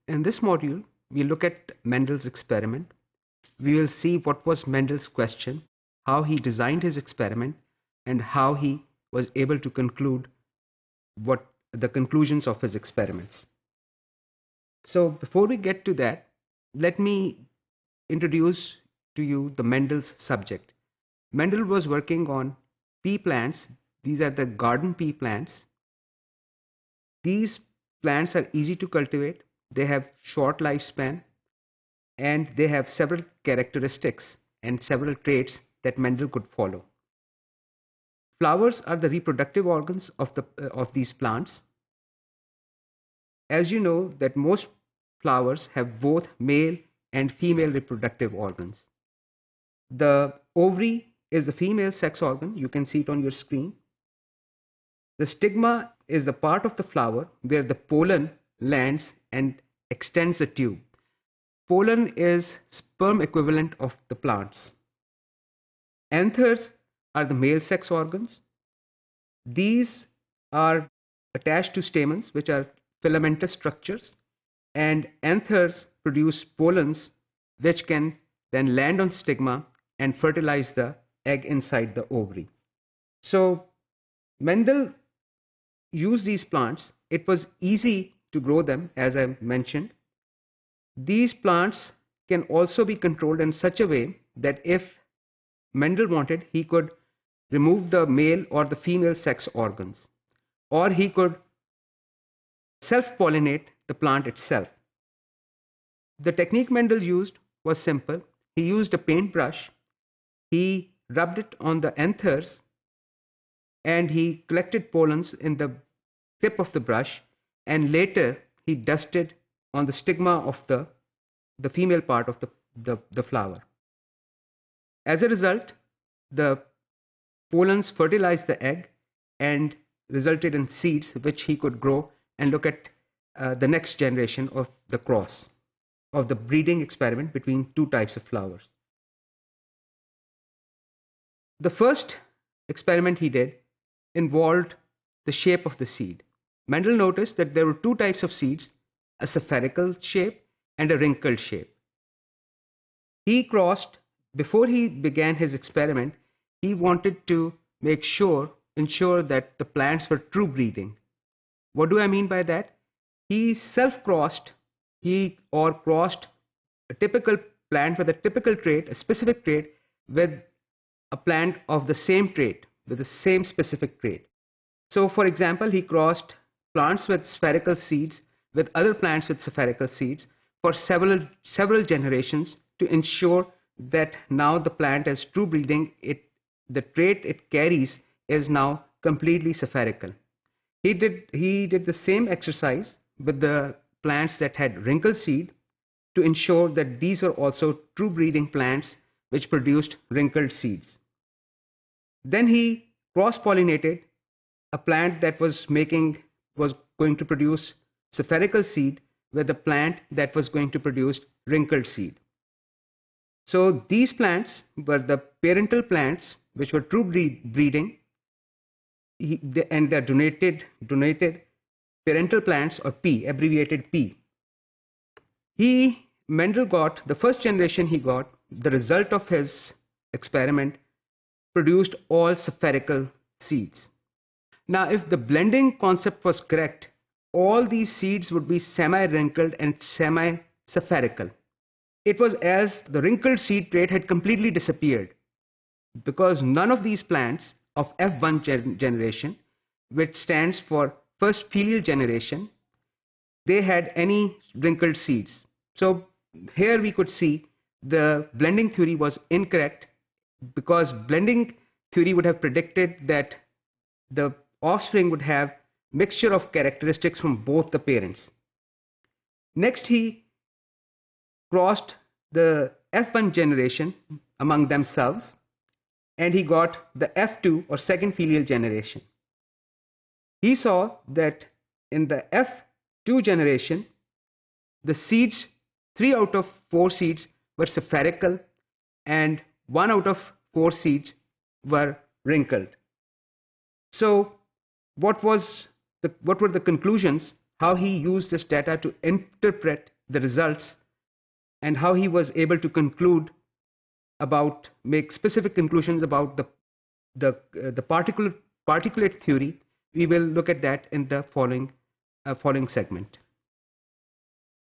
In this module, we look at Mendel's experiment. We will see what was Mendel's question, how he designed his experiment, and how he was able to conclude what the conclusions of his experiments. So before we get to that, let me introduce to you the Mendel's subject. Mendel was working on pea plants. These are the garden pea plants. These plants are easy to cultivate. They have short lifespan and they have several characteristics and several traits that Mendel could follow. Flowers are the reproductive organs of these plants. As you know that most flowers have both male and female reproductive organs. The ovary is the female sex organ. You can see it on your screen. The stigma is the part of the flower where the pollen lands and extends the tube. Pollen is sperm equivalent of the plants. Anthers are the male sex organs. These are attached to stamens, which are filamentous structures, and anthers produce pollens which can then land on stigma and fertilize the egg inside the ovary. So Mendel used these plants. It was easy to grow them, as I mentioned. These plants can also be controlled in such a way that if Mendel wanted, he could remove the male or the female sex organs, or he could self-pollinate the plant itself. The technique Mendel used was simple. He used a paintbrush. He rubbed it on the anthers and he collected pollens in the tip of the brush, and later he dusted on the stigma of the female part of the flower. As a result, the pollens fertilized the egg and resulted in seeds which he could grow and look at the next generation of the cross, of the breeding experiment between two types of flowers. The first experiment he did involved the shape of the seed. Mendel noticed that there were two types of seeds, a spherical shape and a wrinkled shape. Before he began his experiment, he wanted to ensure that the plants were true breeding. What do I mean by that? He crossed a typical plant with a typical trait, a specific trait, with a plant of the same trait, with the same specific trait. So for example, he crossed plants with spherical seeds with other plants with spherical seeds for several generations to ensure that now the plant is true breeding. The trait it carries is now completely spherical. He did the same exercise with the plants that had wrinkled seed to ensure that these are also true breeding plants which produced wrinkled seeds. Then he cross-pollinated a plant that was going to produce spherical seed with a plant that was going to produce wrinkled seed. So these plants were the parental plants which were true breeding, and they're donated parental plants, or P, abbreviated P. Mendel got the first generation. He got the result of his experiment produced all spherical seeds. Now, if the blending concept was correct, all these seeds would be semi-wrinkled and semi-spherical. It was as the wrinkled seed trait had completely disappeared, because none of these plants of F1 generation, which stands for first filial generation, they had any wrinkled seeds. So here we could see the blending theory was incorrect, because blending theory would have predicted that the offspring would have mixture of characteristics from both the parents. Next, he crossed the F1 generation among themselves, and he got the F2 or second filial generation. He saw that in the F2 generation, the seeds, 3 out of 4 seeds were spherical and 1 out of 4 seeds were wrinkled. So what were the conclusions? How he used this data to interpret the results and how he was able to make specific conclusions about the particulate theory. We will look at that in the following segment.